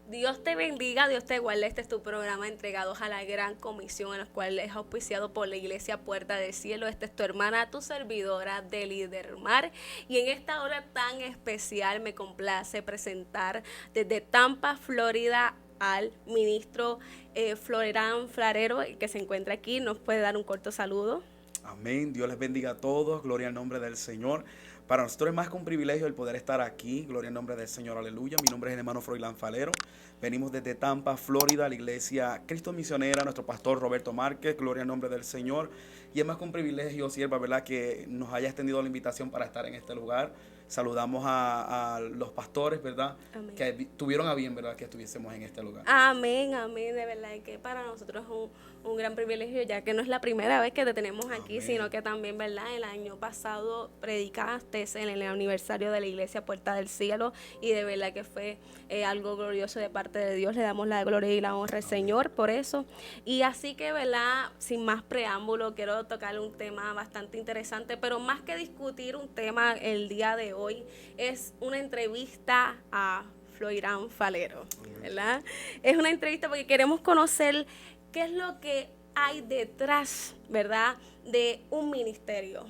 Dios te bendiga, Dios te guarde. Este es tu programa Entregados a la Gran Comisión, en el cual es auspiciado por la Iglesia Puerta del Cielo. Esta es tu hermana, tu servidora, Delider Mar. Y en esta hora tan especial me complace presentar desde Tampa, Florida, al ministro Florerán Flarero, que se encuentra aquí. Nos puede dar un corto saludo. Amén. Dios les bendiga a todos. Gloria al nombre del Señor. Para nosotros es más que un privilegio el poder estar aquí. Gloria al nombre del Señor. Aleluya. Mi nombre es el hermano Froilán Falero. Venimos desde Tampa, Florida, la iglesia Cristo Misionera, nuestro pastor Roberto Márquez. Gloria al nombre del Señor. Y es más que un privilegio, sierva, ¿verdad?, que nos haya extendido la invitación para estar en este lugar. Saludamos a los pastores, ¿verdad?, Amén. que tuvieron a bien, ¿verdad?, que estuviésemos en este lugar. Amén, amén, de verdad que para nosotros es un gran privilegio, ya que no es la primera vez que te tenemos aquí, Amén. sino que también, ¿verdad?, el año pasado predicaste en el aniversario de la Iglesia Puerta del Cielo, y de verdad que fue algo glorioso de parte de Dios. Le damos la gloria y la honra al Señor por eso. Y así que, ¿verdad?, sin más preámbulo, quiero tocar un tema bastante interesante, pero más que discutir un tema el día de hoy, es una entrevista a Florerán Falero, ¿verdad? Es una entrevista porque queremos conocer qué es lo que hay detrás, ¿verdad?, de un ministerio,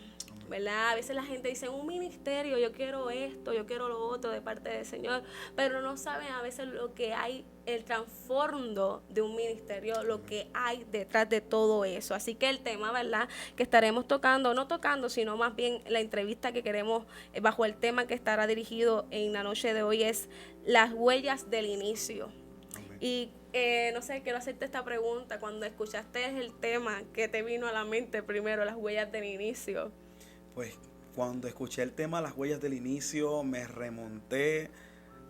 ¿verdad? A veces la gente dice, un ministerio, yo quiero esto, yo quiero lo otro de parte del Señor, pero no saben a veces lo que hay, el trasfondo de un ministerio, lo que hay detrás de todo eso. Así que el tema, ¿verdad?, que estaremos tocando, no tocando, sino más bien la entrevista que queremos, bajo el tema que estará dirigido en la noche de hoy, es las huellas del inicio. Amén. Y no sé, quiero hacerte esta pregunta. Cuando escuchaste el tema, ¿qué te vino a la mente primero, las huellas del inicio? Pues cuando escuché el tema Las huellas del inicio, me remonté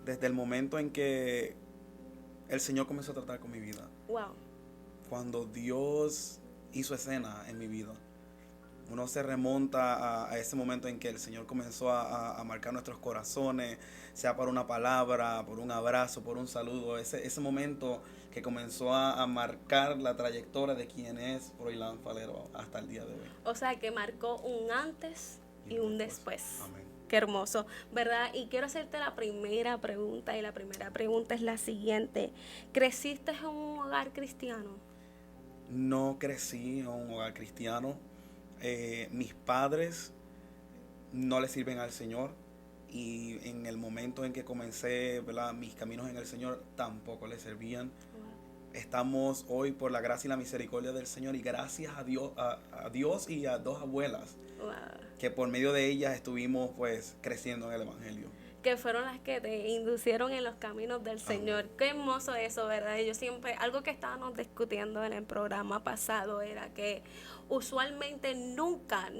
desde el momento en que el Señor comenzó a tratar con mi vida. Wow. Cuando Dios hizo escena en mi vida. Uno se remonta a ese momento en que el Señor comenzó a marcar nuestros corazones, sea por una palabra, por un abrazo, por un saludo. Ese momento que comenzó a marcar la trayectoria de quién es Froilán Falero hasta el día de hoy. O sea, que marcó un antes y un después. Amén. Qué hermoso, ¿verdad? Y quiero hacerte la primera pregunta, y la primera pregunta es la siguiente. ¿Creciste en un hogar cristiano? No crecí en un hogar cristiano. Mis padres no le sirven al Señor, y en el momento en que comencé, ¿verdad?, mis caminos en el Señor tampoco le servían. Estamos hoy por la gracia y la misericordia del Señor, y gracias a Dios y a dos abuelas Wow. que por medio de ellas estuvimos pues creciendo en el Evangelio. Que fueron las que te inducieron en los caminos del Señor. Qué hermoso eso, ¿verdad? Yo siempre, algo que estábamos discutiendo en el programa pasado era que usualmente nunca,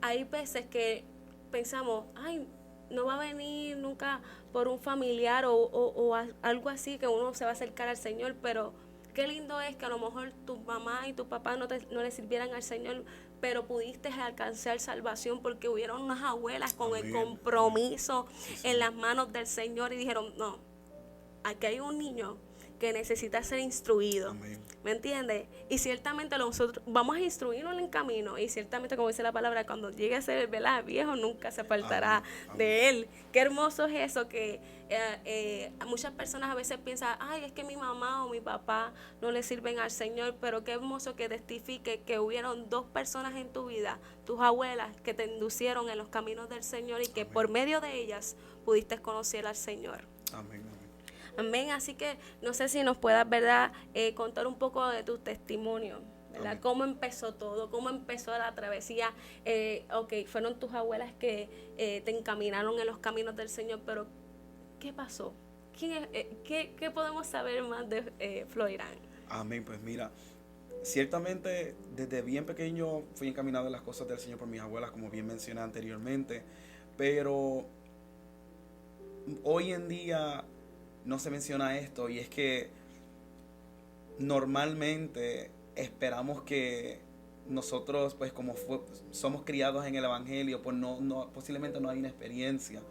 hay veces que pensamos, ay, no va a venir nunca por un familiar o algo así, que uno se va a acercar al Señor, pero qué lindo es que a lo mejor tu mamá y tu papá no le sirvieran al Señor, pero pudiste alcanzar salvación porque hubieron unas abuelas con Amén. el compromiso Sí, en las manos del Señor, y dijeron, no, aquí hay un niño que necesita ser instruido. Amén. ¿Me entiendes? Y ciertamente nosotros vamos a instruirlo en el camino, y ciertamente, como dice la palabra, cuando llegue a ser, ¿verdad?, viejo, nunca se apartará Amén. de él. Qué hermoso es eso, que muchas personas a veces piensan, ay, es que mi mamá o mi papá no le sirven al Señor, pero qué hermoso que testifique que hubieron dos personas en tu vida, tus abuelas, que te inducieron en los caminos del Señor, y que Amén. por medio de ellas pudiste conocer al Señor. Amén. Amén. Así que no sé si nos puedas, ¿verdad?, contar un poco de tu testimonio, ¿verdad? Amén. ¿Cómo empezó todo? ¿Cómo empezó la travesía? Fueron tus abuelas que te encaminaron en los caminos del Señor, pero ¿qué pasó? ¿Qué podemos saber más de Florerán? Amén. Pues mira, ciertamente desde bien pequeño fui encaminado en las cosas del Señor por mis abuelas, como bien mencioné anteriormente, pero hoy en día no se menciona esto, y es que normalmente esperamos que nosotros pues somos criados en el Evangelio, pues posiblemente no hay una experiencia.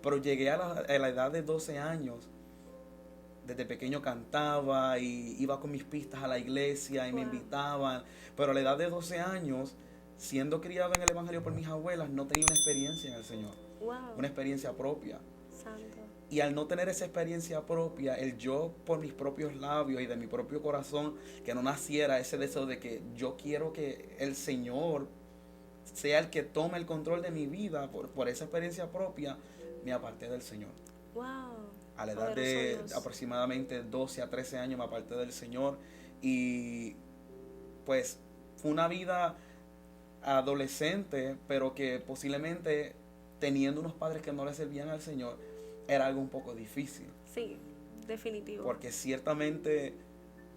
Pero llegué a la edad de 12 años, desde pequeño cantaba y iba con mis pistas a la iglesia y me invitaban, pero a la edad de 12 años, siendo criado en el Evangelio por mis abuelas, no tenía una experiencia en el Señor, una experiencia propia. Santo. Y al no tener esa experiencia propia, el yo por mis propios labios y de mi propio corazón, que no naciera ese deseo de que yo quiero que el Señor sea el que tome el control de mi vida, por esa experiencia propia, me aparté del Señor. A la edad de aproximadamente 12 a 13 años me aparté del Señor, y pues fue una vida adolescente, pero que posiblemente teniendo unos padres que no le servían al Señor, era algo un poco difícil. Sí, definitivo. Porque ciertamente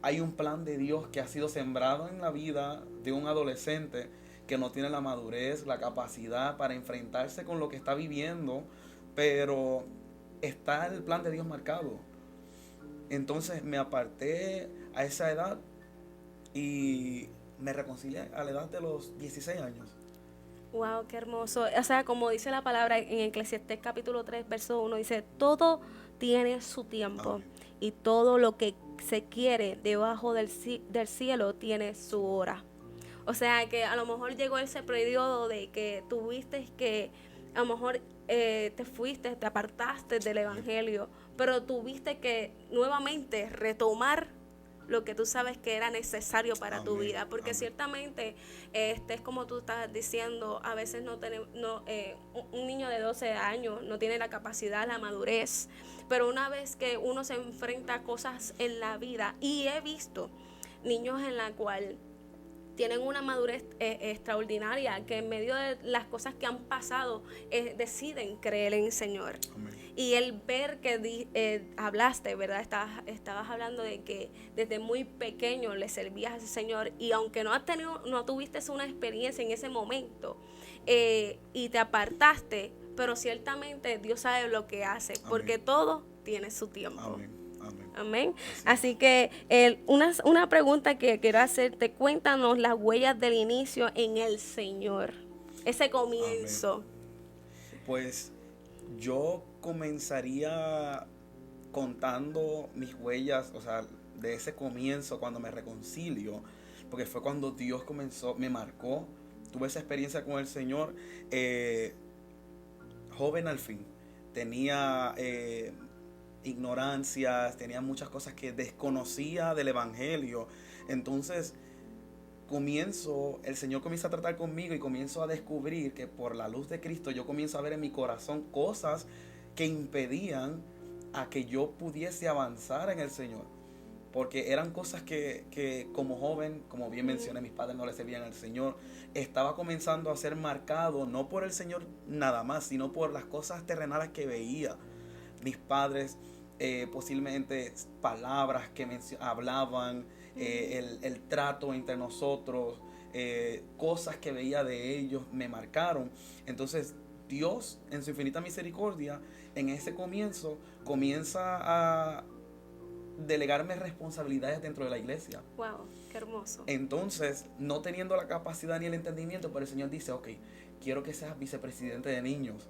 hay un plan de Dios que ha sido sembrado en la vida de un adolescente que no tiene la madurez, la capacidad para enfrentarse con lo que está viviendo, pero está el plan de Dios marcado. Entonces me aparté a esa edad y me reconcilié a la edad de los 16 años. Wow, qué hermoso. O sea, como dice la palabra en Eclesiastés capítulo 3, verso 1, dice, todo tiene su tiempo. Amén. Y todo lo que se quiere debajo del cielo tiene su hora. O sea, que a lo mejor llegó ese periodo de que tuviste que, a lo mejor te fuiste, te apartaste del evangelio, pero tuviste que nuevamente retomar lo que tú sabes que era necesario para Amén. Tu vida, porque Amén. Ciertamente es como tú estás diciendo, a veces no tenemos, un niño de 12 años no tiene la capacidad, la madurez, pero una vez que uno se enfrenta a cosas en la vida, y he visto niños en la cual tienen una madurez extraordinaria, que en medio de las cosas que han pasado deciden creer en el Señor. Amén. Y el ver que hablaste, ¿verdad? Estabas hablando de que desde muy pequeño le servías a ese Señor, y aunque no tuviste una experiencia en ese momento y te apartaste, pero ciertamente Dios sabe lo que hace. Amén. Porque todo tiene su tiempo. Amén. Amén. Amén. Así que una pregunta que quiero hacerte, cuéntanos las huellas del inicio en el Señor, ese comienzo. Amén. Pues yo comenzaría contando mis huellas, o sea, de ese comienzo cuando me reconcilio, porque fue cuando Dios me marcó, tuve esa experiencia con el Señor, joven al fin, tenía ignorancias, tenía muchas cosas que desconocía del evangelio. Entonces el Señor comienza a tratar conmigo y comienzo a descubrir que por la luz de Cristo yo comienzo a ver en mi corazón cosas que impedían a que yo pudiese avanzar en el Señor, porque eran cosas que como joven, como bien mencioné, mis padres no le servían al Señor. Estaba comenzando a ser marcado no por el Señor nada más, sino por las cosas terrenales que veía. Mis padres, posiblemente palabras que hablaban, el trato entre nosotros, cosas que veía de ellos me marcaron. Entonces Dios, en su infinita misericordia, en ese comienzo comienza a delegarme responsabilidades dentro de la iglesia. Wow, qué hermoso. Entonces, no teniendo la capacidad ni el entendimiento, pero el Señor dice, ok, quiero que seas vicepresidente de niños.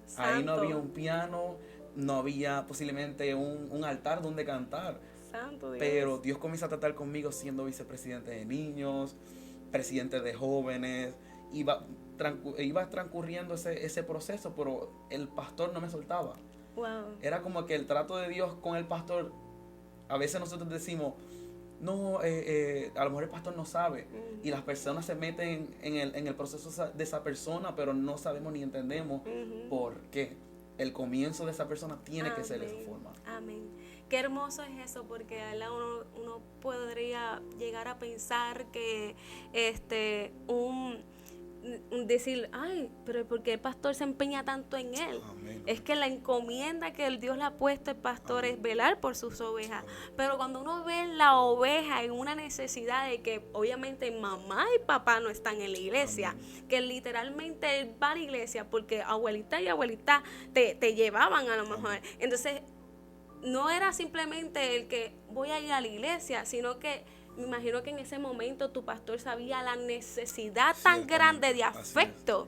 Santo. Ahí no había un piano, no había posiblemente un altar donde cantar. Santo Dios. Pero Dios comienza a tratar conmigo siendo vicepresidente de niños, presidente de jóvenes. Iba transcurriendo ese proceso, pero el pastor no me soltaba. Wow. Era como que el trato de Dios con el pastor, a veces nosotros decimos, no, a lo mejor el pastor no sabe, y las personas se meten en el proceso de esa persona, pero no sabemos ni entendemos por qué. El comienzo de esa persona tiene que ser de esa forma. Amén. Qué hermoso es eso, porque uno podría llegar a pensar que decir, ay, pero ¿por qué el pastor se empeña tanto en él? Amén. Es que la encomienda que el Dios le ha puesto al pastor es velar por sus ovejas. Pero cuando uno ve la oveja en una necesidad de que obviamente mamá y papá no están en la iglesia, que literalmente él va a la iglesia porque abuelita y abuelita te llevaban a lo mejor. Entonces no era simplemente el que voy a ir a la iglesia, sino que Me imagino que en ese momento tu pastor sabía la necesidad tan grande de afecto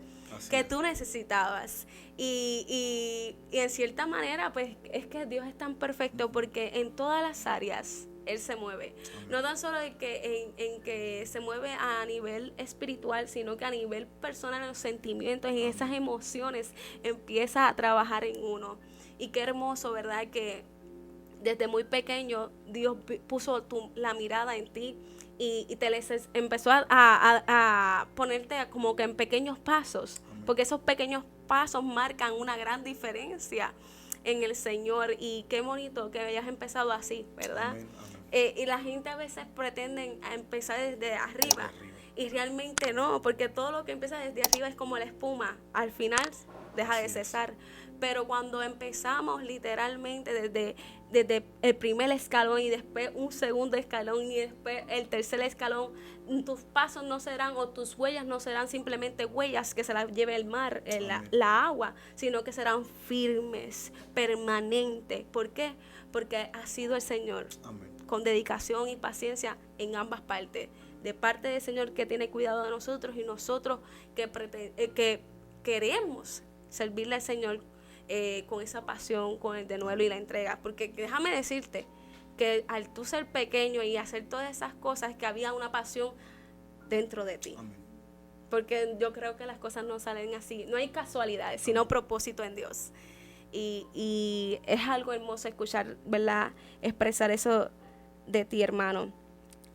que tú necesitabas. Y en cierta manera, pues es que Dios es tan perfecto porque en todas las áreas Él se mueve. No tan solo en que se mueve a nivel espiritual, sino que a nivel personal, en los sentimientos, en esas emociones, empieza a trabajar en uno. Y qué hermoso, ¿verdad? Que desde muy pequeño Dios puso la mirada en ti y te empezó a ponerte como que en pequeños pasos, porque esos pequeños pasos marcan una gran diferencia en el Señor. Y qué bonito que hayas empezado así, ¿verdad? Amén, amén. Y la gente a veces pretende empezar desde arriba, y realmente no, porque todo lo que empieza desde arriba es como la espuma, al final deja de cesar. Pero cuando empezamos literalmente desde el primer escalón y después un segundo escalón y después el tercer escalón, tus pasos no serán, o tus huellas no serán simplemente huellas que se las lleve el mar, la agua, sino que serán firmes, permanentes. ¿Por qué? Porque ha sido el Señor. Amén. Con dedicación y paciencia en ambas partes. De parte del Señor, que tiene cuidado de nosotros, y nosotros que queremos servirle al Señor con esa pasión, con el denuedo y la entrega. Porque déjame decirte que al tú ser pequeño y hacer todas esas cosas, que había una pasión dentro de ti. Amén. Porque yo creo que las cosas no salen así. No hay casualidades, sino propósito en Dios. Y es algo hermoso escuchar, ¿verdad? Expresar eso de ti, hermano.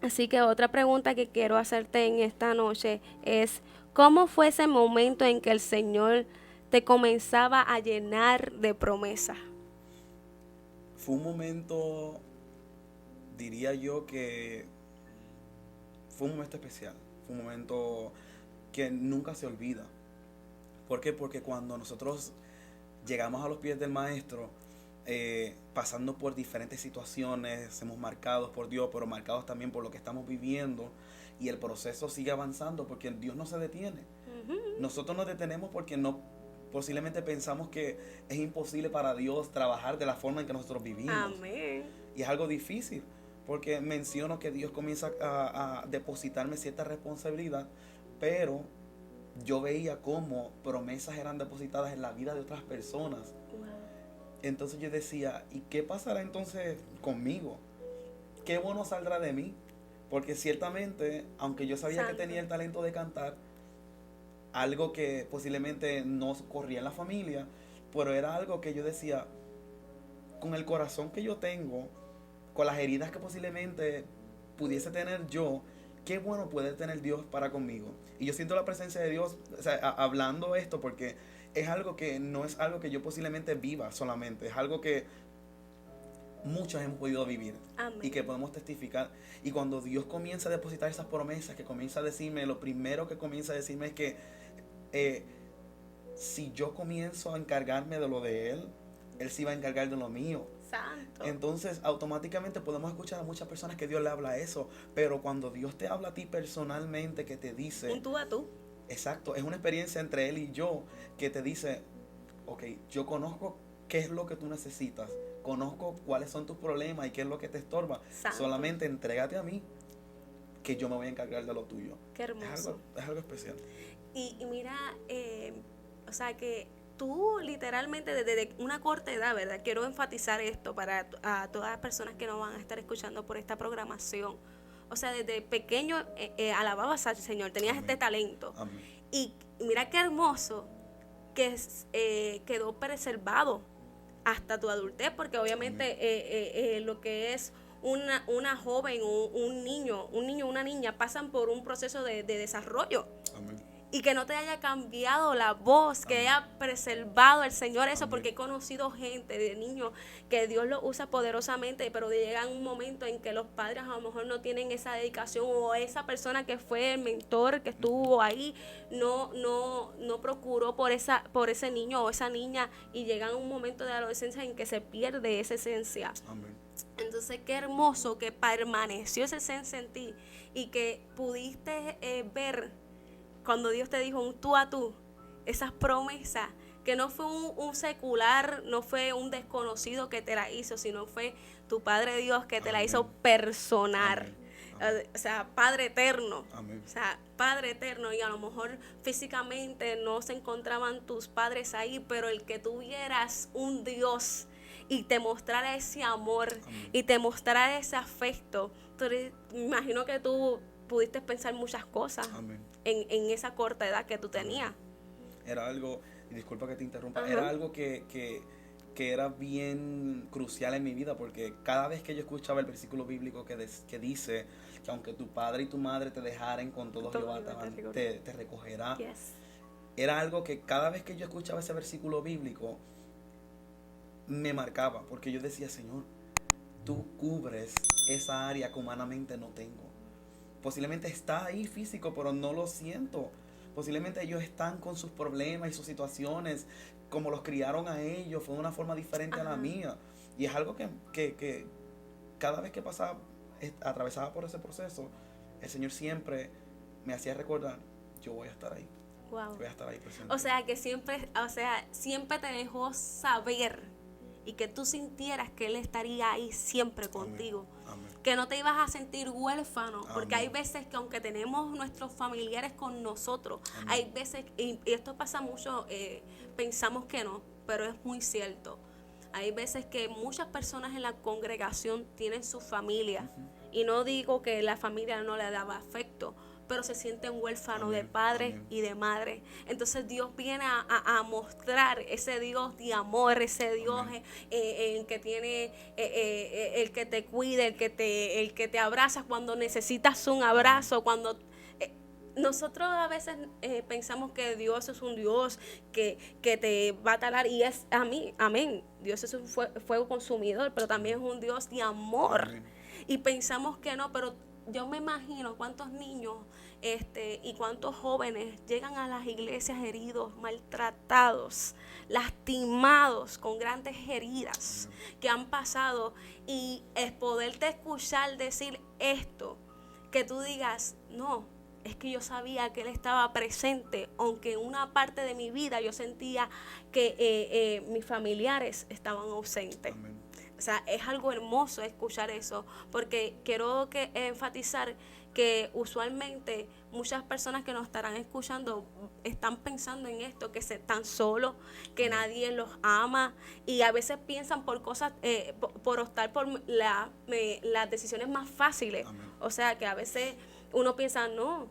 Así que otra pregunta que quiero hacerte en esta noche es: ¿cómo fue ese momento en que el Señor te comenzaba a llenar de promesas? Fue un momento, diría yo, que fue un momento especial. Fue un momento que nunca se olvida. ¿Por qué? Porque cuando nosotros llegamos a los pies del Maestro, pasando por diferentes situaciones, somos marcados por Dios, pero marcados también por lo que estamos viviendo, y el proceso sigue avanzando porque Dios no se detiene. Nosotros nos detenemos porque posiblemente pensamos que es imposible para Dios trabajar de la forma en que nosotros vivimos. Amén. Y es algo difícil, porque menciono que Dios comienza a depositarme cierta responsabilidad, pero yo veía cómo promesas eran depositadas en la vida de otras personas. Entonces yo decía, ¿y qué pasará entonces conmigo? ¿Qué bueno saldrá de mí? Porque ciertamente, aunque yo sabía que tenía el talento de cantar, algo que posiblemente no corría en la familia, pero era algo que yo decía, con el corazón que yo tengo, con las heridas que posiblemente pudiese tener yo, qué bueno puede tener Dios para conmigo. Y yo siento la presencia de Dios, o sea, hablando esto, porque es algo que no es algo que yo posiblemente viva solamente, es algo que muchos hemos podido vivir. Amén. Y que podemos testificar. Y cuando Dios comienza a depositar esas promesas, que comienza a decirme, lo primero que comienza a decirme es que si yo comienzo a encargarme de lo de Él, Él sí va a encargar de lo mío. Santo. Entonces automáticamente podemos escuchar a muchas personas que Dios le habla eso, pero cuando Dios te habla a ti personalmente, que te dice un tú a tú. Exacto, es una experiencia entre Él y yo, que te dice, ok, yo conozco qué es lo que tú necesitas, conozco cuáles son tus problemas y qué es lo que te estorba. Santo. Solamente entrégate a mí, que yo me voy a encargar de lo tuyo. Qué hermoso. Es algo especial. Y mira, o sea que tú literalmente desde una corta edad, ¿verdad? Quiero enfatizar esto para a todas las personas que nos van a estar escuchando por esta programación. O sea, desde pequeño alababas al Señor, tenías Amén. Este talento. Amén. Y mira qué hermoso que quedó preservado hasta tu adultez, porque obviamente lo que es una joven, un niño, una niña, pasan por un proceso de desarrollo. Amén. Y que no te haya cambiado la voz, que Amén. Haya preservado el Señor eso. Amén. Porque he conocido gente de niños que Dios los usa poderosamente, pero llega un momento en que los padres a lo mejor no tienen esa dedicación, o esa persona que fue el mentor que estuvo ahí no procuró por ese niño o esa niña, y llegan un momento de adolescencia en que se pierde esa esencia. Amén. Entonces qué hermoso que permaneció esa esencia en ti y que pudiste ver cuando Dios te dijo un tú a tú, esas promesas, que no fue un secular, no fue un desconocido que te la hizo, sino fue tu Padre Dios que te Amén. La hizo personal. Amén. Amén. O sea, Padre eterno. Amén. O sea, Padre eterno, y a lo mejor físicamente no se encontraban tus padres ahí, pero el que tuvieras un Dios y te mostrara ese amor Amén. y te mostrara ese afecto, me imagino que tú pudiste pensar muchas cosas Amén. en esa corta edad que tú tenías. Era algo, y disculpa que te interrumpa, Ajá. era algo que era bien crucial en mi vida, porque cada vez que yo escuchaba el versículo bíblico que dice que aunque tu padre y tu madre te dejaren, con todo Jehová te recogerá, Yes. era algo que cada vez que yo escuchaba ese versículo bíblico me marcaba, porque yo decía, Señor, tú cubres esa área que humanamente no tengo. Posiblemente está ahí físico, pero no lo siento. Posiblemente ellos están con sus problemas y sus situaciones, como los criaron a ellos, fue de una forma diferente a la mía. Y es algo que cada vez que pasaba, atravesaba por ese proceso, el Señor siempre me hacía recordar, yo voy a estar ahí. Wow. Voy a estar ahí presente. O sea, que siempre te dejó saber y que tú sintieras que Él estaría ahí siempre contigo. Amén. Que no te ibas a sentir huérfano, porque Amén. hay veces que aunque tenemos nuestros familiares con nosotros, Amén. hay veces, y esto pasa mucho, pensamos que no, pero es muy cierto. Hay veces que muchas personas en la congregación tienen su familia, y no digo que la familia no le daba afecto, pero se sienten huérfanos de Amén. padre Amén. y de madre. Entonces Dios viene a mostrar ese Dios de amor, ese Dios el que tiene, el que te cuida, el que te abraza cuando necesitas un abrazo, cuando nosotros a veces pensamos que Dios es un Dios que te va a talar, y es a mí, amén. Dios es un fuego consumidor, pero también es un Dios de amor. Amén. Y pensamos que no, pero yo me imagino cuántos niños y cuántos jóvenes llegan a las iglesias heridos, maltratados, lastimados, con grandes heridas que han pasado, y es poderte escuchar decir esto, que tú digas, no, es que yo sabía que Él estaba presente, aunque en una parte de mi vida yo sentía que mis familiares estaban ausentes. Amén. O sea, es algo hermoso escuchar eso, porque quiero enfatizar que usualmente muchas personas que nos estarán escuchando están pensando en esto, que se están solos, que nadie los ama, y a veces piensan por cosas, por optar por las decisiones más fáciles. Amén. O sea, que a veces uno piensa, no,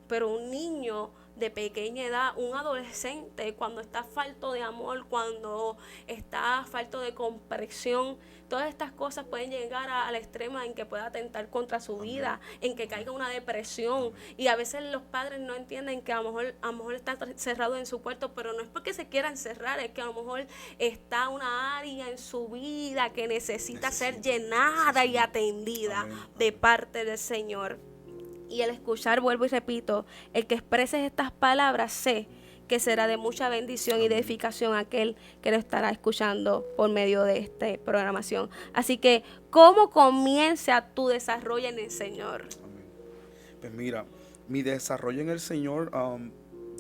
pero un niño de pequeña edad, un adolescente, cuando está falto de amor, cuando está falto de comprensión, todas estas cosas pueden llegar al extremo en que pueda atentar contra su vida, en que caiga una depresión. Y a veces los padres no entienden que a lo mejor está cerrado en su cuarto, pero no es porque se quiera encerrar, es que a lo mejor está una área en su vida que necesita ser llenada y atendida de parte del Señor. Y al escuchar, vuelvo y repito, el que expreses estas palabras, sé que será de mucha bendición y de edificación a aquel que lo estará escuchando por medio de esta programación. Así que, ¿cómo comienza tu desarrollo en el Señor? Amén. Pues mira, mi desarrollo en el Señor,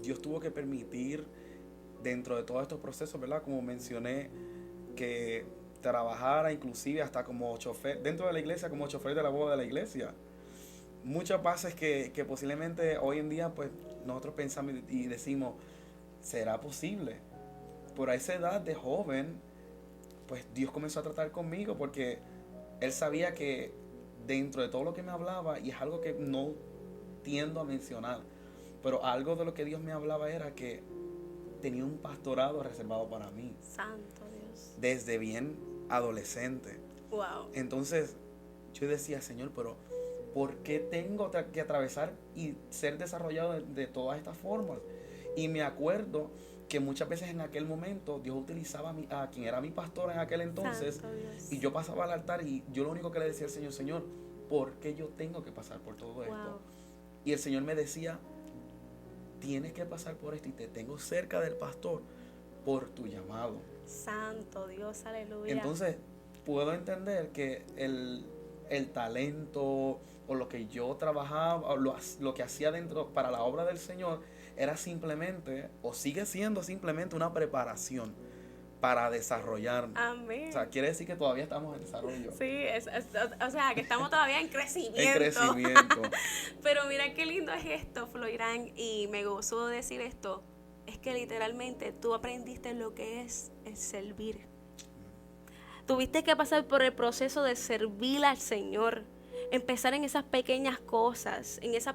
Dios tuvo que permitir dentro de todos estos procesos, ¿verdad? Como mencioné, que trabajara inclusive hasta como chofer, dentro de la iglesia, como chofer de la boda de la iglesia. Muchas veces que posiblemente hoy en día pues nosotros pensamos y decimos, ¿será posible? Por esa edad de joven, pues Dios comenzó a tratar conmigo, porque Él sabía que dentro de todo lo que me hablaba, y es algo que no tiendo a mencionar, pero algo de lo que Dios me hablaba era que tenía un pastorado reservado para mí. Santo Dios. Desde bien adolescente. Wow. Entonces yo decía, Señor, pero ¿por qué tengo que atravesar y ser desarrollado de todas estas formas? Y me acuerdo que muchas veces en aquel momento Dios utilizaba a quien era mi pastor en aquel entonces, y yo pasaba al altar y yo lo único que le decía al Señor, Señor, ¿por qué yo tengo que pasar por todo esto? Y el Señor me decía, tienes que pasar por esto, y te tengo cerca del pastor por tu llamado. Santo Dios, aleluya. Entonces puedo entender que el talento o lo que yo trabajaba o lo que hacía dentro para la obra del Señor era simplemente, o sigue siendo simplemente, una preparación para desarrollarnos. Amén. O sea, quiere decir que todavía estamos en desarrollo. Sí, o sea, que estamos todavía en crecimiento. En crecimiento. Pero mira qué lindo es esto, Floirán, y me gozó decir esto. Es que literalmente tú aprendiste lo que es el servir. Tuviste que pasar por el proceso de servir al Señor. Empezar en esas pequeñas cosas, en esas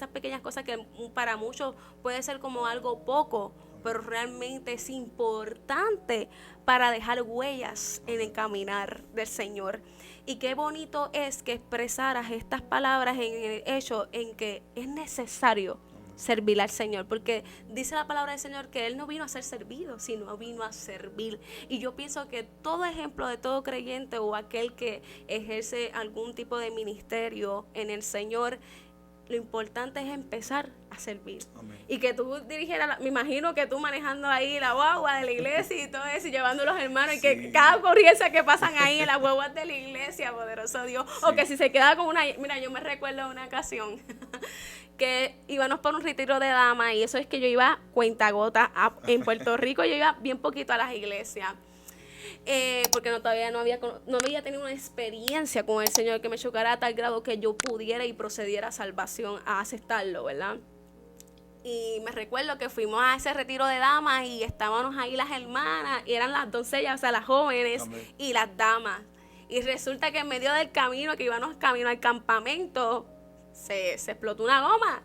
pequeñas cosas que para muchos puede ser como algo poco, pero realmente es importante para dejar huellas en el caminar del Señor. Y qué bonito es que expresaras estas palabras en el hecho en que es necesario servir al Señor, porque dice la palabra del Señor que Él no vino a ser servido, sino vino a servir. Y yo pienso que todo ejemplo de todo creyente o aquel que ejerce algún tipo de ministerio en el Señor, lo importante es empezar a servir. Amén. Y que tú dirigieras, me imagino que tú manejando ahí la guagua de la iglesia y todo eso, y llevando a los hermanos, y que cada ocurrencia que pasan ahí en las guaguas de la iglesia, poderoso Dios, o que si se queda con una, mira, yo me recuerdo una ocasión que íbamos por un retiro de damas, y eso es que yo iba cuentagotas en Puerto Rico, yo iba bien poquito a las iglesias. Porque todavía no había tenido una experiencia con el Señor que me chocara a tal grado que yo pudiera y procediera a salvación, a aceptarlo, ¿verdad? Y me recuerdo que fuimos a ese retiro de damas y estábamos ahí las hermanas, y eran las doncellas, o sea, las jóvenes. Amén. Y las damas. Y resulta que en medio del camino, que íbamos camino al campamento, se explotó una goma.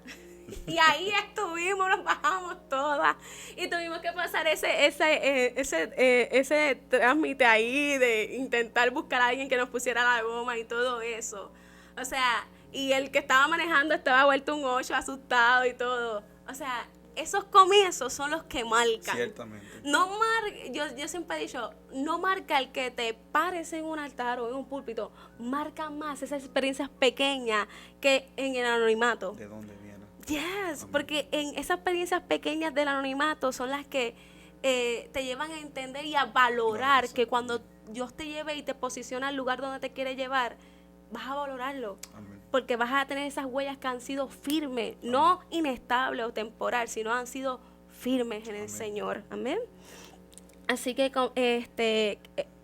Y ahí estuvimos, nos bajamos todas y tuvimos que pasar ese trámite ahí de intentar buscar a alguien que nos pusiera la goma y todo eso. O sea, y el que estaba manejando estaba vuelto un 8, asustado y todo. O sea, esos comienzos son los que marcan. Ciertamente. Yo siempre he dicho, no marca el que te pares en un altar o en un púlpito, marca más esas experiencias pequeñas que en el anonimato. ¿De dónde viene? Yes, porque en esas experiencias pequeñas del anonimato son las que te llevan a entender y a valorar que cuando Dios te lleve y te posiciona al lugar donde te quiere llevar, vas a valorarlo. Amén. Porque vas a tener esas huellas que han sido firmes, amén, no inestables o temporal, sino han sido firmes en el amén Señor. Amén. Así que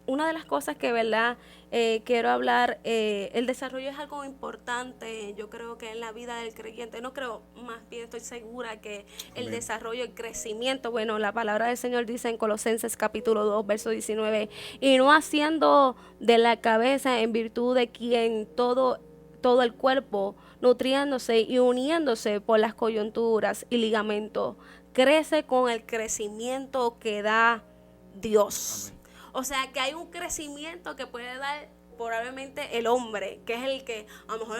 una de las cosas que, ¿verdad? Quiero hablar, el desarrollo es algo importante, yo creo que en la vida del creyente, no creo, más bien estoy segura que el amén desarrollo, el crecimiento, bueno, la palabra del Señor dice en Colosenses capítulo 2, verso 19, y no haciendo de la cabeza en virtud de quien todo el cuerpo, nutriéndose y uniéndose por las coyunturas y ligamentos, crece con el crecimiento que da Dios. Amén. O sea, que hay un crecimiento que puede dar probablemente el hombre, que es el que a lo mejor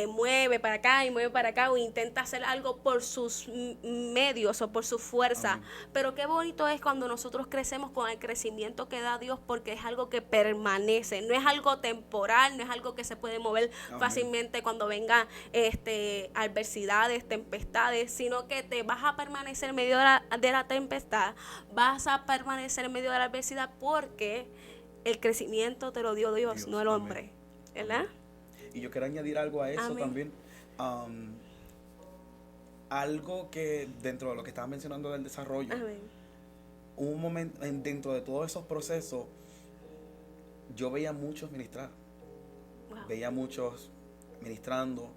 mueve para acá y mueve para acá o intenta hacer algo por sus medios o por su fuerza. Amén. Pero qué bonito es cuando nosotros crecemos con el crecimiento que da Dios, porque es algo que permanece, no es algo temporal, no es algo que se puede mover amén fácilmente cuando vengan adversidades, tempestades, sino que te vas a permanecer en medio de la tempestad, vas a permanecer en medio de la adversidad, porque el crecimiento te lo dio Dios, no el hombre, amén, ¿verdad? Y yo quiero añadir algo a eso amén también. Algo que dentro de lo que estabas mencionando del desarrollo, amén, un momento dentro de todos esos procesos, yo veía muchos ministrar, wow, veía muchos ministrando,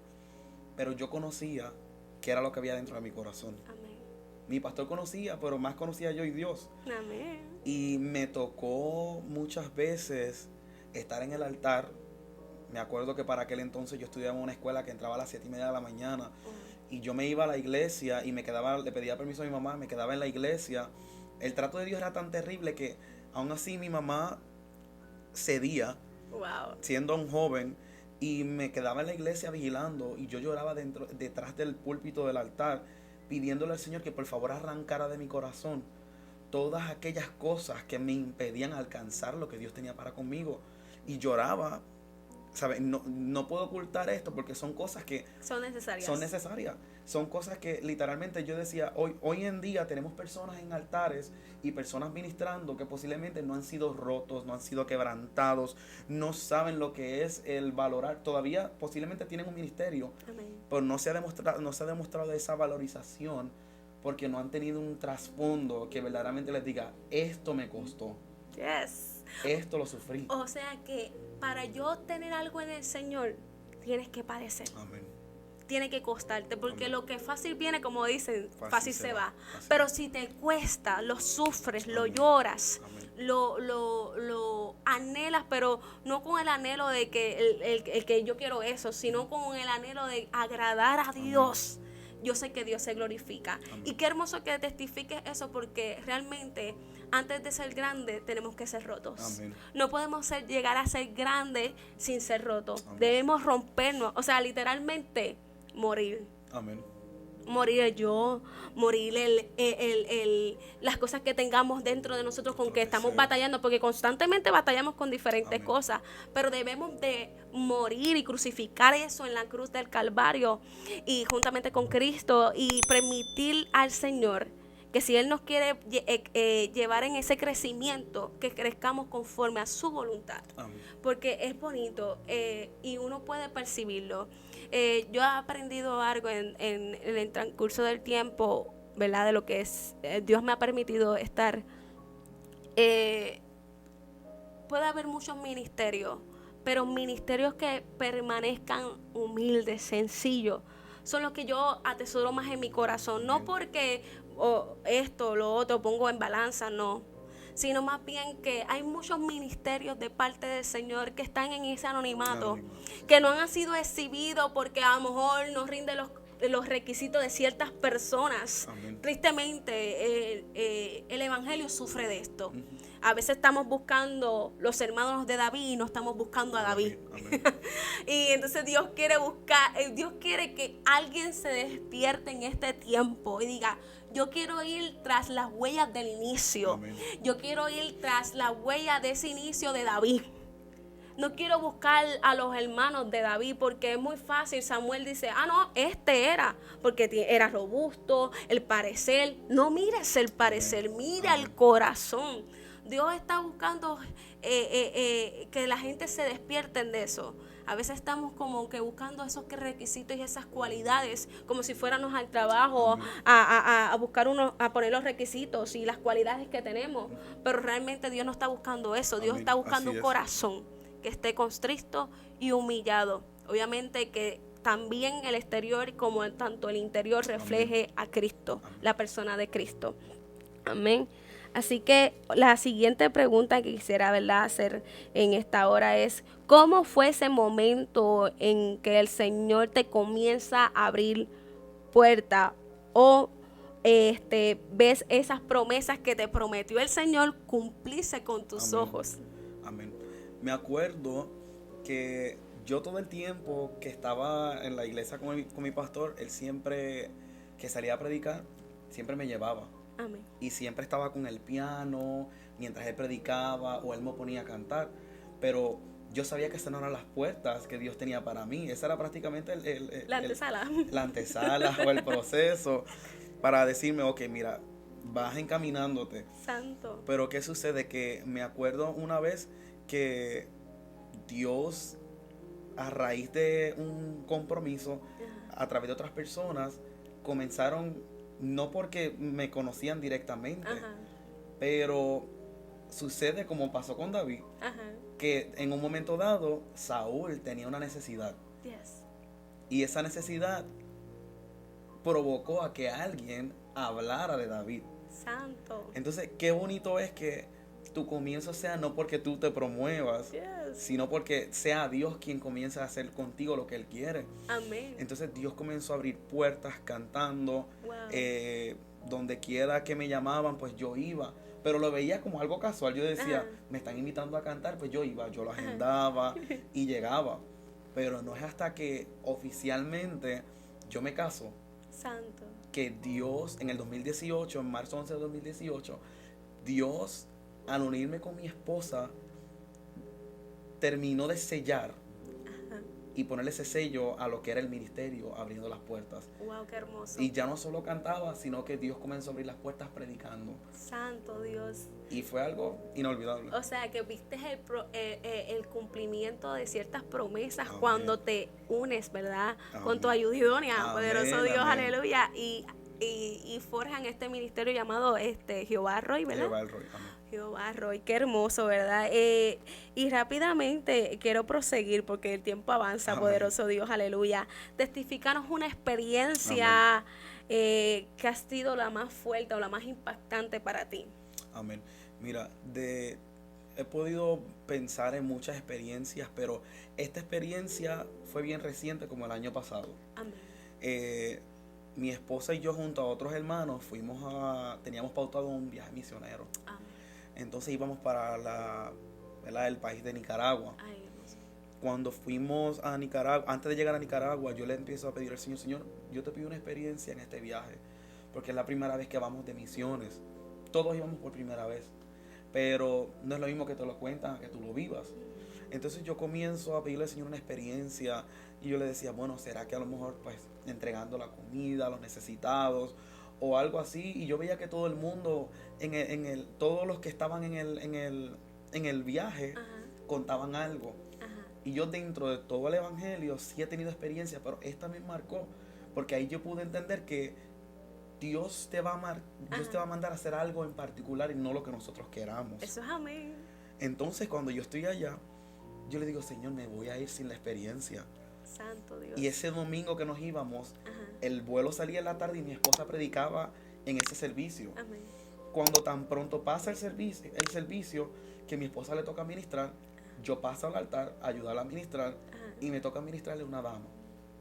pero yo conocía qué era lo que había dentro de mi corazón. Amén. Mi pastor conocía, pero más conocía yo y Dios. Amén. Y me tocó muchas veces estar en el altar. Me acuerdo que para aquel entonces yo estudiaba en una escuela que entraba a las 7:30 de la mañana. Y yo me iba a la iglesia y le pedía permiso a mi mamá, me quedaba en la iglesia. El trato de Dios era tan terrible que aún así mi mamá cedía, wow, siendo un joven, y me quedaba en la iglesia vigilando, y yo lloraba detrás del púlpito del altar, pidiéndole al Señor que por favor arrancara de mi corazón todas aquellas cosas que me impedían alcanzar lo que Dios tenía para conmigo. Y lloraba, ¿sabes? No puedo ocultar esto porque son cosas que son necesarias. Son cosas que literalmente yo decía, hoy en día tenemos personas en altares y personas ministrando que posiblemente no han sido rotos, no han sido quebrantados, no saben lo que es el valorar. Todavía posiblemente tienen un ministerio, amén, pero no se ha demostrado esa valorización porque no han tenido un trasfondo que verdaderamente les diga, esto me costó, Yes. esto lo sufrí. O sea que para yo tener algo en el Señor, tienes que padecer. Amén. Tiene que costarte, porque Amén. lo que fácil viene, como dicen, fácil se va. Fácil. Pero si te cuesta, lo sufres, lo Amén. lloras, Amén. lo anhelas, pero no con el anhelo de que el que yo quiero eso, sino con el anhelo de agradar a Dios. Yo sé que Dios se glorifica. Amén. Y qué hermoso que testifiques eso, porque realmente antes de ser grande tenemos que ser rotos. Amén. No podemos llegar a ser grandes sin ser rotos. Amén. Debemos rompernos, o sea, literalmente morir. Amén. Morir el yo, morir las cosas que tengamos dentro de nosotros con que estamos deseo. batallando, porque constantemente batallamos con diferentes Amén. cosas, pero debemos de morir y crucificar eso en la cruz del Calvario y juntamente con Cristo y permitir al Señor que si Él nos quiere llevar en ese crecimiento, que crezcamos conforme a su voluntad. Amén. Porque es bonito y uno puede percibirlo. Yo he aprendido algo en el transcurso del tiempo, ¿verdad? De lo que es Dios me ha permitido estar. Puede haber muchos ministerios, pero ministerios que permanezcan humildes, sencillos, son los que yo atesoro más en mi corazón. No porque esto o lo otro pongo en balanza, no, sino más bien que hay muchos ministerios de parte del Señor que están en ese anonimato, que no han sido exhibidos porque a lo mejor no rinden los requisitos de ciertas personas. Amén. Tristemente el evangelio sufre de esto. A veces estamos buscando los hermanos de David y no estamos buscando a David. Amén. Y entonces Dios quiere que alguien se despierte en este tiempo y diga, yo quiero ir tras las huellas del inicio. Amén. Yo quiero ir tras la huella de ese inicio de David. No quiero buscar a los hermanos de David porque es muy fácil. Samuel dice, no, este era, porque era robusto, el parecer. No mires el parecer, mira el corazón. Dios está buscando que la gente se despierten de eso. A veces estamos como que buscando esos requisitos y esas cualidades, como si fuéramos al trabajo a buscar a poner los requisitos y las cualidades que tenemos. Pero realmente Dios no está buscando eso. Dios está buscando un corazón que esté constrito y humillado. Obviamente que también el exterior como tanto el interior refleje a Cristo, la persona de Cristo. Amén. Así que la siguiente pregunta que quisiera, ¿verdad?, hacer en esta hora es, ¿cómo fue ese momento en que el Señor te comienza a abrir puertas o ves esas promesas que te prometió el Señor cumplirse con tus ojos? Amén. Me acuerdo que yo todo el tiempo que estaba en la iglesia con mi pastor, él siempre que salía a predicar, siempre me llevaba. Amén. Y siempre estaba con el piano mientras él predicaba o él me ponía a cantar. Pero yo sabía que esas no eran las puertas que Dios tenía para mí. Esa era prácticamente la antesala. La antesala o el proceso para decirme, ok, mira, vas encaminándote. Santo. Pero ¿qué sucede? Que me acuerdo una vez que Dios, a raíz de un compromiso, a través de otras personas, comenzaron, no porque me conocían directamente, pero sucede como pasó con David, que en un momento dado Saúl tenía una necesidad. Yes. Y esa necesidad provocó a que alguien hablara de David. Santo. Entonces, qué bonito es que tu comienzo sea no porque tú te promuevas, sino porque sea Dios quien comienza a hacer contigo lo que Él quiere. Amén. Entonces Dios comenzó a abrir puertas cantando. Donde quiera que me llamaban, pues yo iba. Pero lo veía como algo casual. Yo decía, me están invitando a cantar, pues yo iba, yo lo agendaba y llegaba. Pero no es hasta que oficialmente yo me caso. Santo. Que Dios, en el 2018, en marzo 11 de 2018, Dios, al unirme con mi esposa, terminó de sellar y ponerle ese sello a lo que era el ministerio, abriendo las puertas. Wow, qué hermoso. Y ya no solo cantaba, sino que Dios comenzó a abrir las puertas predicando. Santo Dios. Y fue algo inolvidable. O sea, que viste el cumplimiento de ciertas promesas. Amén. Cuando te unes, ¿verdad? Amén. Con tu ayuda idónea, Amén, poderoso Dios, amén. aleluya. Y y forjan este ministerio llamado Jehová Roy, ¿verdad? Jehová el Roy, amén. Jehová Roy, qué hermoso, ¿verdad? Y rápidamente quiero proseguir porque el tiempo avanza, Amén. poderoso Dios, aleluya. Testifícanos una Amén. experiencia que ha sido la más fuerte o la más impactante para ti. Amén. Mira, he podido pensar en muchas experiencias, pero esta experiencia fue bien reciente, como el año pasado. Amén. Mi esposa y yo junto a otros hermanos teníamos pautado un viaje misionero. Amén. Entonces íbamos para el país de Nicaragua. Ay, hermoso. Cuando fuimos a Nicaragua, antes de llegar a Nicaragua, yo le empiezo a pedir al Señor, Señor, yo te pido una experiencia en este viaje, porque es la primera vez que vamos de misiones. Todos íbamos por primera vez, pero no es lo mismo que te lo cuentan a que tú lo vivas. Entonces yo comienzo a pedirle al Señor una experiencia y yo le decía, bueno, ¿será que a lo mejor pues entregando la comida a los necesitados o algo así? Y yo veía que todo el mundo, todos los que estaban en el viaje, Ajá. contaban algo. Ajá. Y yo dentro de todo el evangelio sí he tenido experiencia, pero esta me marcó, porque ahí yo pude entender que Dios te va a mandar a hacer algo en particular y no lo que nosotros queramos. Eso es amén. Entonces cuando yo estoy allá, yo le digo, Señor, me voy a ir sin la experiencia. Santo Dios. Y ese domingo que nos íbamos, Ajá. el vuelo salía en la tarde y mi esposa predicaba en ese servicio. Amén. Cuando tan pronto pasa el servicio que mi esposa le toca ministrar, yo paso al altar a ayudarla a ministrar. Ajá. Y me toca ministrarle a una dama.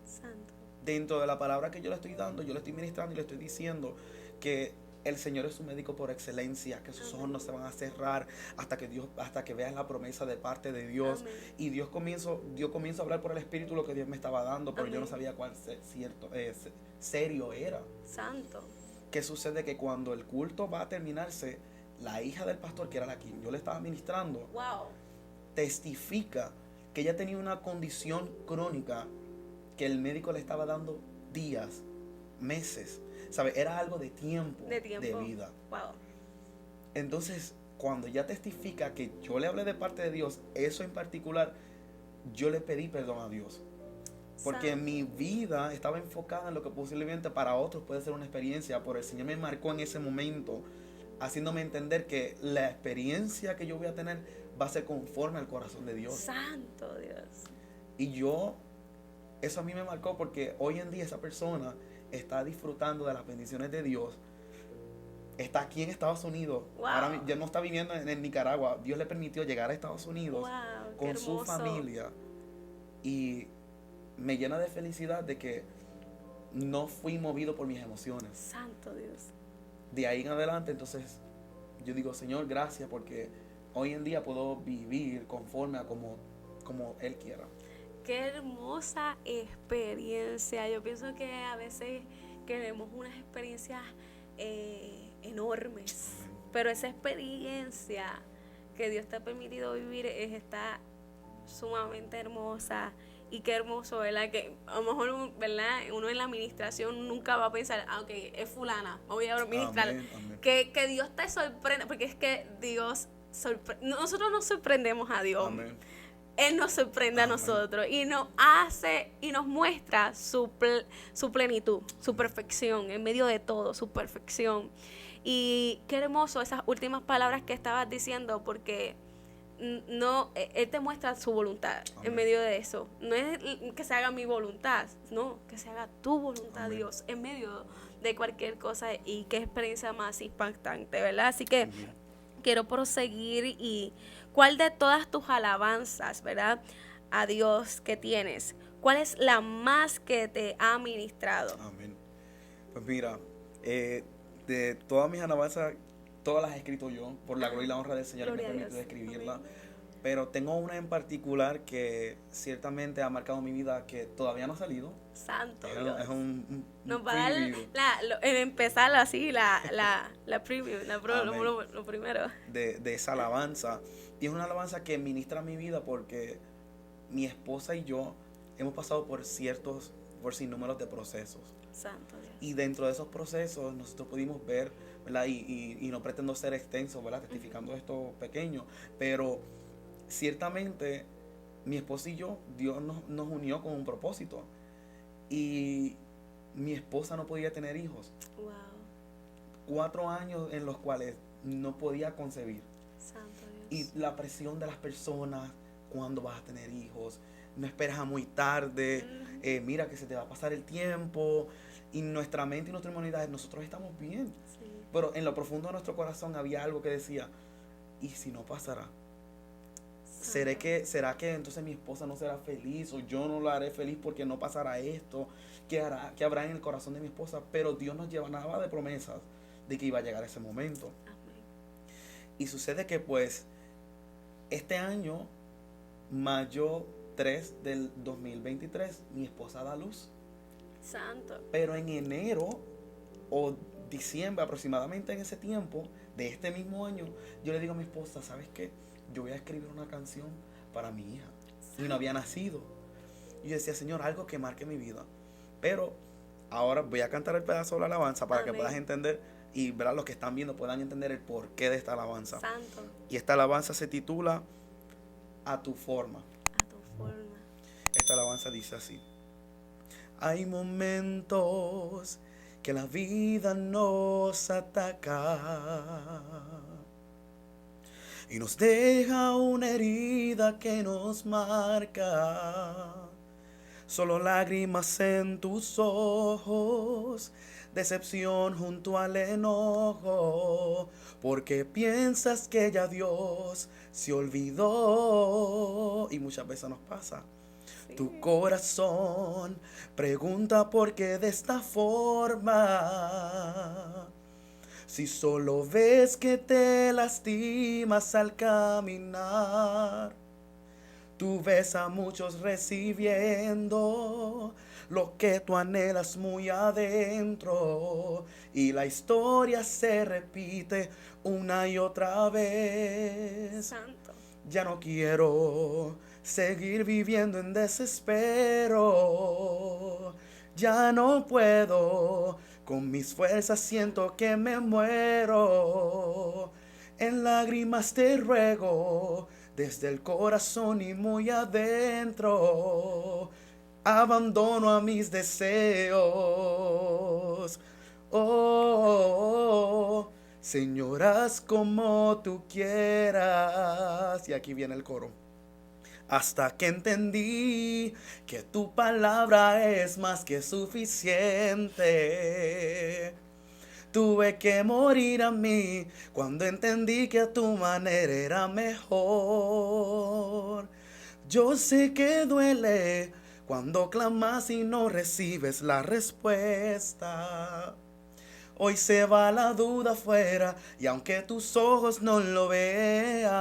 Santo. Dentro de la palabra que yo le estoy dando, yo le estoy ministrando y le estoy diciendo que el Señor es su médico por excelencia, que sus ojos no se van a cerrar hasta que veas la promesa de parte de Dios. Amén. Y Dios comienza a hablar por el Espíritu lo que Dios me estaba dando, pero yo no Amén. sabía cuál serio era. Santo. ¿Qué sucede? Que cuando el culto va a terminarse, la hija del pastor, que era la quien yo le estaba ministrando, Wow. testifica que ella tenía una condición crónica que el médico le estaba dando días, meses, ¿sabe? Era algo de tiempo, De tiempo. de vida. Wow. Entonces, cuando ella testifica que yo le hablé de parte de Dios, eso en particular, yo le pedí perdón a Dios. Porque Santo. mi vida estaba enfocada en lo que posiblemente para otros puede ser una experiencia, pero el Señor me marcó en ese momento, haciéndome entender que la experiencia que yo voy a tener va a ser conforme al corazón de Dios. Santo Dios. Y eso a mí me marcó porque hoy en día esa persona está disfrutando de las bendiciones de Dios. Está aquí en Estados Unidos. Wow. Ahora ya no está viviendo en Nicaragua. Dios le permitió llegar a Estados Unidos Wow, qué con su hermoso. familia. Y me llena de felicidad de que no fui movido por mis emociones. Santo Dios. De ahí en adelante, entonces, yo digo, Señor, gracias porque hoy en día puedo vivir conforme a como Él quiera. Qué hermosa experiencia. Yo pienso que a veces queremos unas experiencias enormes, pero esa experiencia que Dios te ha permitido vivir está sumamente hermosa. Y qué hermoso, ¿verdad? Que a lo mejor, ¿verdad? Uno en la administración nunca va a pensar, ok, es fulana, me voy a administrar. Amén, amén. Que Dios te sorprenda, porque es que nosotros nos sorprendemos a Dios. Amén. Él nos sorprende a Amén. nosotros y nos hace y nos muestra su plenitud, su perfección, en medio de todo, su perfección. Y qué hermoso esas últimas palabras que estabas diciendo, porque no, Él te muestra su voluntad. Amén. En medio de eso. No es que se haga mi voluntad, no, que se haga tu voluntad, Amén. Dios, en medio de cualquier cosa. Y qué experiencia más impactante, ¿verdad? Así que Amén. quiero proseguir. Y ¿cuál de todas tus alabanzas, verdad, a Dios que tienes, cuál es la más que te ha ministrado? Amén. Pues mira, de todas mis alabanzas, todas las he escrito yo, por la gloria y la honra del Señor, Gloria me a ha permitido Dios. escribirla. Amén. Pero tengo una en particular que ciertamente ha marcado mi vida, que todavía no ha salido. Santo Es Dios. un Nos va a dar preview en empezar así la preview, Amén. lo primero. de esa alabanza. Y es una alabanza que ministra mi vida porque mi esposa y yo hemos pasado por sinnúmeros de procesos. Santo Dios. Y dentro de esos procesos nosotros pudimos ver, ¿verdad? Y no pretendo ser extenso, ¿verdad? Testificando esto pequeño, pero ciertamente mi esposa y yo, Dios nos unió con un propósito. Y mi esposa no podía tener hijos. Wow. 4 años en los cuales no podía concebir. Santo Y Dios. la presión de las personas, ¿cuándo vas a tener hijos? No esperes a muy tarde, mira que se te va a pasar el tiempo. Y nuestra mente y nuestra humanidad, nosotros estamos bien. Sí. Pero en lo profundo de nuestro corazón había algo que decía, ¿y si no pasará? Santo. ¿Será que entonces mi esposa no será feliz o yo no la haré feliz porque no pasará esto? ¿Qué habrá en el corazón de mi esposa? Pero Dios nos llenaba de promesas de que iba a llegar ese momento. Amén. Y sucede que pues este año, mayo 3 del 2023, mi esposa da luz. Santo. Pero en enero o diciembre aproximadamente, en ese tiempo de este mismo año, yo le digo a mi esposa, ¿sabes qué? Yo voy a escribir una canción para mi hija. Y no había nacido. Y yo decía, Señor, algo que marque mi vida. Pero ahora voy a cantar el pedazo de la alabanza para que Amén. puedas entender y ¿verdad? Los que están viendo puedan entender el porqué de esta alabanza. Santo. Y esta alabanza se titula A tu forma. A tu forma. Esta alabanza dice así. Hay momentos que la vida nos ataca y nos deja una herida que nos marca. Solo lágrimas en tus ojos, decepción junto al enojo, porque piensas que ya Dios se olvidó. Y muchas veces nos pasa. Sí. Tu corazón pregunta por qué de esta forma. Si solo ves que te lastimas al caminar. Tú ves a muchos recibiendo lo que tú anhelas muy adentro. Y la historia se repite una y otra vez. Santo. Ya no quiero seguir viviendo en desespero. Ya no puedo, con mis fuerzas siento que me muero. En lágrimas te ruego, desde el corazón y muy adentro, abandono a mis deseos. Oh, Señor, haz como tú quieras. Y aquí viene el coro. Hasta que entendí que tu palabra es más que suficiente. Tuve que morir a mí cuando entendí que a tu manera era mejor. Yo sé que duele cuando clamas y no recibes la respuesta. Hoy se va la duda afuera y aunque tus ojos no lo vean,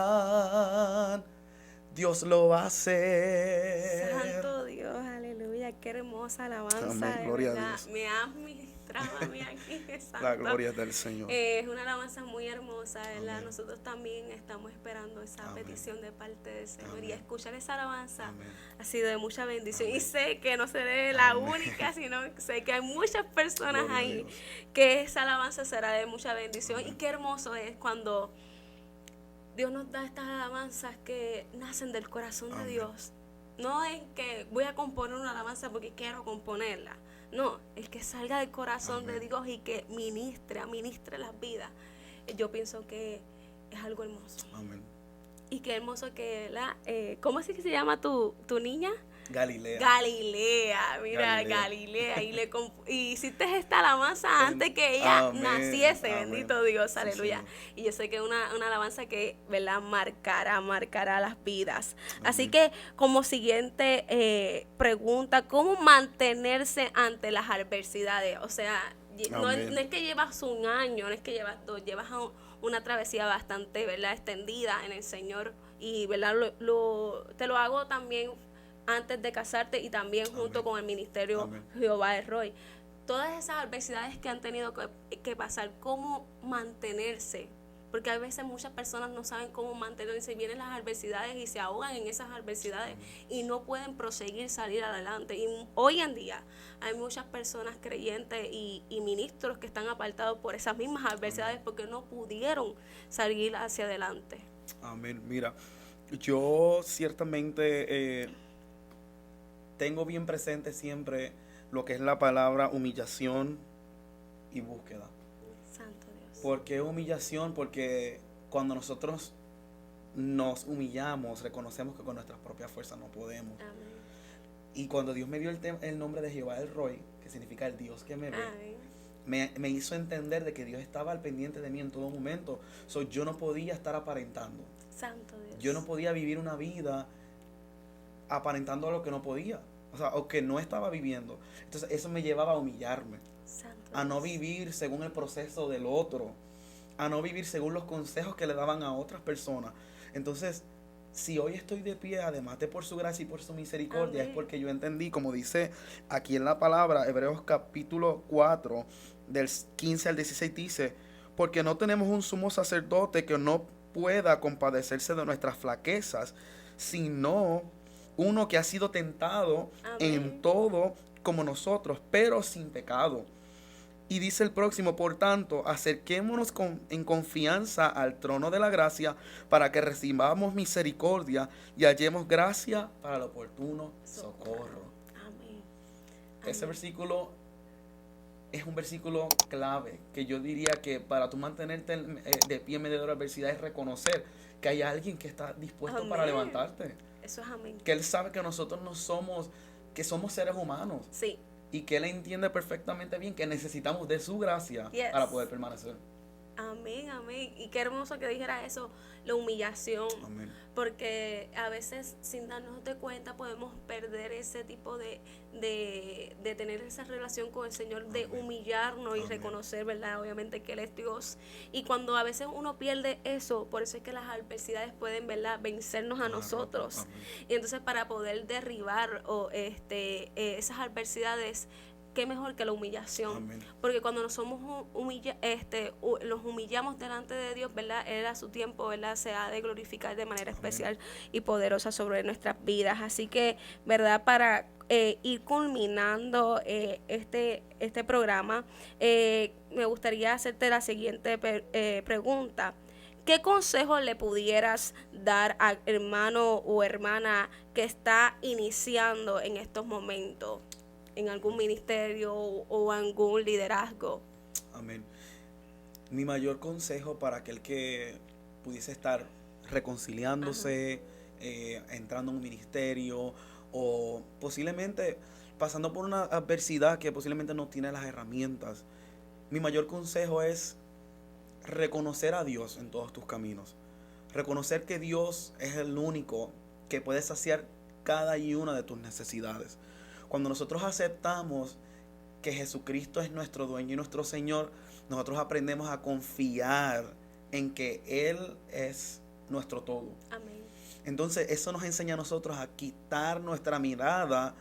Dios lo va a hacer. Santo Dios, aleluya, qué hermosa alabanza, Amén, de gloria a verdad. Dios. Me has ministrado a mí aquí, santo. La gloria es del Señor. Es una alabanza muy hermosa, ¿verdad? Amén. Nosotros también estamos esperando esa Amén. petición de parte del Señor. Amén. Y escuchar esa alabanza Amén. ha sido de mucha bendición. Amén. Y sé que no seré la Amén. única, sino que sé que hay muchas personas Gloria a ahí Dios. que esa alabanza será de mucha bendición. Amén. Y qué hermoso es cuando Dios nos da estas alabanzas que nacen del corazón de Amén. Dios. No es que voy a componer una alabanza porque quiero componerla. No, es que salga del corazón Amén. de Dios y que ministre las vidas. Yo pienso que es algo hermoso. Amén. Y qué hermoso que ¿cómo es que se llama tu niña? Galilea. Galilea, mira, Galilea. Galilea. Y hiciste esta alabanza antes que ella Amén, naciese, amén. bendito Dios, Sí, aleluya. Señor. Y yo sé que es una alabanza que, ¿verdad? Marcará las vidas. Amén. Así que como siguiente pregunta, ¿cómo mantenerse ante las adversidades? O sea, no Amén. es que llevas un año, no es que llevas 2, llevas una travesía bastante, ¿verdad? Extendida en el Señor. Y, ¿verdad? Te lo hago también antes de casarte y también junto Amén. con el ministerio Amén. Jehová de Roy. Todas esas adversidades que han tenido que pasar, ¿cómo mantenerse? Porque a veces muchas personas no saben cómo mantenerse, vienen las adversidades y se ahogan en esas adversidades y no pueden proseguir, salir adelante. Y hoy en día hay muchas personas creyentes y ministros que están apartados por esas mismas adversidades porque no pudieron salir hacia adelante. Amén. Mira, yo ciertamente tengo bien presente siempre lo que es la palabra humillación y búsqueda. Santo Dios. ¿Por qué humillación? Porque cuando nosotros nos humillamos, reconocemos que con nuestras propias fuerzas no podemos. Amén. Y cuando Dios me dio el nombre de Jehová el Roy, que significa el Dios que me ve, me hizo entender de que Dios estaba al pendiente de mí en todo momento. Yo no podía estar aparentando. Santo Dios. Yo no podía vivir una vida aparentando lo que no podía. O que no estaba viviendo. Entonces eso me llevaba a humillarme. Santo A no Dios. vivir según el proceso del otro. A no vivir según los consejos que le daban a otras personas. Entonces, si hoy estoy de pie, además de por su gracia y por su misericordia, Amén. es porque yo entendí, como dice aquí en la palabra, Hebreos capítulo 4, del 15 al 16 dice, porque no tenemos un sumo sacerdote que no pueda compadecerse de nuestras flaquezas, sino uno que ha sido tentado Amén. en todo como nosotros, pero sin pecado. Y dice el próximo, por tanto, acerquémonos en confianza al trono de la gracia para que recibamos misericordia y hallemos gracia para el oportuno socorro. Amén. Ese Amén. versículo es un versículo clave que yo diría que para tú mantenerte de pie en medio de la adversidad es reconocer que hay alguien que está dispuesto Amén. para levantarte. Eso es amén. Que Él sabe que nosotros no somos, que somos seres humanos. Sí. Y que Él entiende perfectamente bien que necesitamos de su gracia Yes. para poder permanecer. Amén, amén. Y qué hermoso que dijera eso, la humillación. Amén. Porque a veces sin darnos de cuenta podemos perder ese tipo de tener esa relación con el Señor, de Amén. humillarnos y Amén. reconocer, ¿verdad? Obviamente que Él es Dios. Y cuando a veces uno pierde eso, por eso es que las adversidades pueden, ¿verdad?, vencernos a nosotros. Amén. Y entonces para poder derribar esas adversidades, qué mejor que la humillación. Amén. Porque cuando nos somos los humillamos delante de Dios, ¿verdad? Él a su tiempo, ¿verdad?, se ha de glorificar de manera Amén. especial y poderosa sobre nuestras vidas. Así que, ¿verdad?, para ir culminando este programa, me gustaría hacerte la siguiente pregunta. ¿Qué consejo le pudieras dar al hermano o hermana que está iniciando en estos momentos en algún ministerio o algún liderazgo? Amén. Mi mayor consejo para aquel que pudiese estar reconciliándose, entrando en un ministerio o posiblemente pasando por una adversidad que posiblemente no tiene las herramientas, mi mayor consejo es reconocer a Dios en todos tus caminos. Reconocer que Dios es el único que puede saciar cada y una de tus necesidades. Cuando nosotros aceptamos que Jesucristo es nuestro dueño y nuestro Señor, nosotros aprendemos a confiar en que Él es nuestro todo. Amén. Entonces eso nos enseña a nosotros a quitar nuestra mirada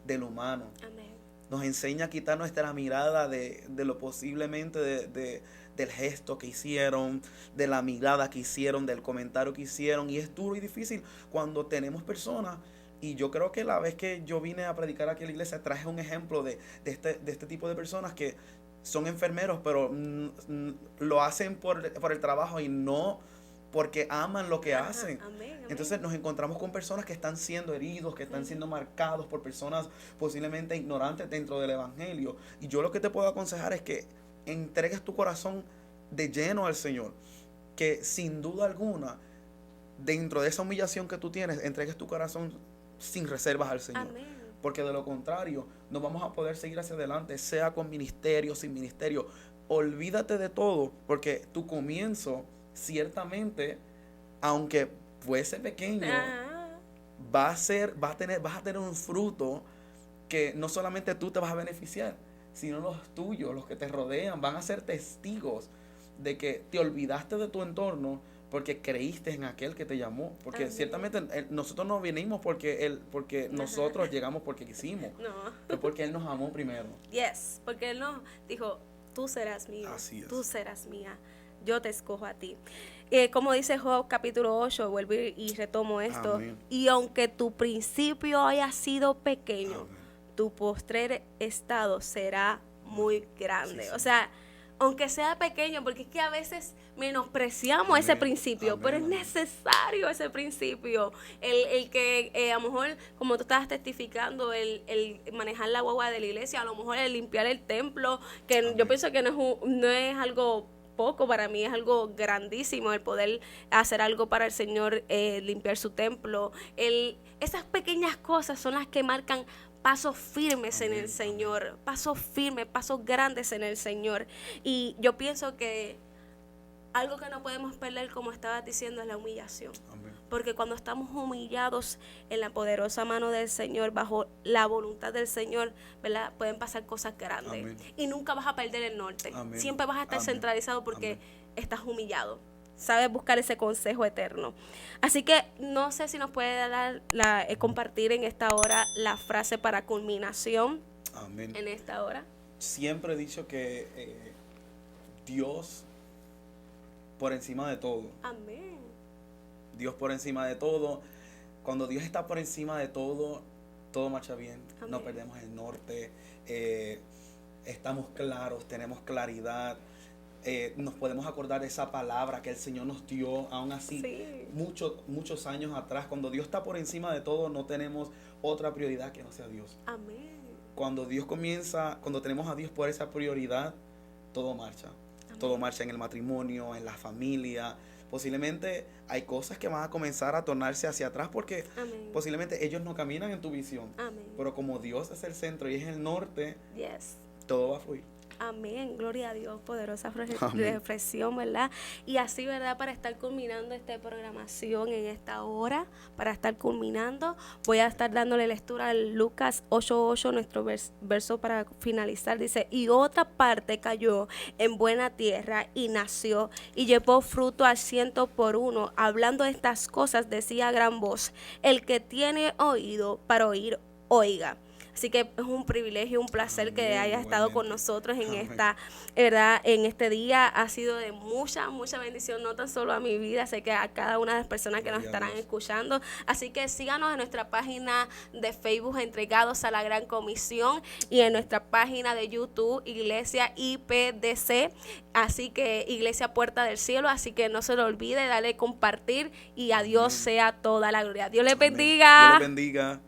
del humano. Amén. Nos enseña a quitar nuestra mirada de lo posiblemente del gesto que hicieron, de la mirada que hicieron, del comentario que hicieron. Y es duro y difícil cuando tenemos personas. Y yo creo que la vez que yo vine a predicar aquí a la iglesia traje un ejemplo de este tipo de personas que son enfermeros, pero lo hacen por el trabajo y no porque aman lo que hacen. Amén, amén. Entonces nos encontramos con personas que están siendo heridos, que están siendo marcados por personas posiblemente ignorantes dentro del evangelio. Y yo lo que te puedo aconsejar es que entregues tu corazón de lleno al Señor. Que sin duda alguna, dentro de esa humillación que tú tienes, entregues tu corazón sin reservas al Señor. Amén. Porque de lo contrario, no vamos a poder seguir hacia adelante, sea con ministerio, sin ministerio. Olvídate de todo, porque tu comienzo, ciertamente, aunque fuese pequeño, vas a tener un fruto que no solamente tú te vas a beneficiar, sino los tuyos, los que te rodean, van a ser testigos de que te olvidaste de tu entorno porque creíste en aquel que te llamó. Porque Amén. ciertamente nosotros no vinimos porque nosotros llegamos porque quisimos. No. Fue porque Él nos amó primero. Yes, porque Él nos dijo, tú serás mío, Así es. tú serás mía, yo te escojo a ti. Como dice Job capítulo 8, vuelvo y retomo esto. Amén. Y aunque tu principio haya sido pequeño, Amén. tu postrer estado será muy grande. Sí, sí. O sea, aunque sea pequeño, porque es que a veces menospreciamos Amén, ese principio, amén, pero es amén. necesario ese principio, el que a lo mejor, como tú estabas testificando, el manejar la guagua de la iglesia, a lo mejor el limpiar el templo, que Amén. yo pienso que no es algo poco, para mí es algo grandísimo el poder hacer algo para el Señor, limpiar su templo. Esas pequeñas cosas son las que marcan pasos firmes en Amén, el Señor, pasos firmes, pasos grandes en el Señor. Y yo pienso que algo que no podemos perder, como estabas diciendo, es la humillación. Amén. Porque cuando estamos humillados en la poderosa mano del Señor, bajo la voluntad del Señor, ¿verdad? Pueden pasar cosas grandes. Amén. Y nunca vas a perder el norte. Amén. Siempre vas a estar Amén. centralizado porque Amén. estás humillado. Sabes buscar ese consejo eterno. Así que no sé si nos puede dar compartir en esta hora la frase para culminación Amén. en esta hora. Siempre he dicho que Dios por encima de todo. Amén. Dios por encima de todo. Cuando Dios está por encima de todo, todo marcha bien. Amén. No perdemos el norte. Estamos claros, tenemos claridad. Nos podemos acordar de esa palabra que el Señor nos dio, aún así, Sí. muchos años atrás. Cuando Dios está por encima de todo, no tenemos otra prioridad que no sea Dios. Amén. Cuando tenemos a Dios por esa prioridad, todo marcha. Amén. Todo marcha en el matrimonio, en la familia. Posiblemente hay cosas que van a comenzar a tornarse hacia atrás porque Amén. posiblemente ellos no caminan en tu visión. Amén. Pero como Dios es el centro y es el norte, Yes. todo va a fluir. Amén, gloria a Dios, poderosa Amén. reflexión, ¿verdad? Y así, ¿verdad? Para estar culminando esta programación en esta hora, para estar culminando, voy a estar dándole lectura a Lucas 8:8, nuestro verso para finalizar. Dice, y otra parte cayó en buena tierra y nació y llevó fruto al 100 por 1. Hablando de estas cosas, decía a gran voz, el que tiene oído para oír, oiga. Así que es un privilegio, un placer que Amén, haya estado con igualmente. nosotros en Amén. ¿verdad? En este día. Ha sido de mucha bendición, no tan solo a mi vida, sé que a cada una de las personas que nos Gloria a estarán Dios. escuchando. Así que síganos en nuestra página de Facebook, Entregados a la Gran Comisión, y en nuestra página de YouTube, Iglesia IPDC, así que Iglesia Puerta del Cielo. Así que no se lo olvide, dale compartir y a Dios Amén. sea toda la gloria. Dios les Amén. bendiga. Dios les bendiga.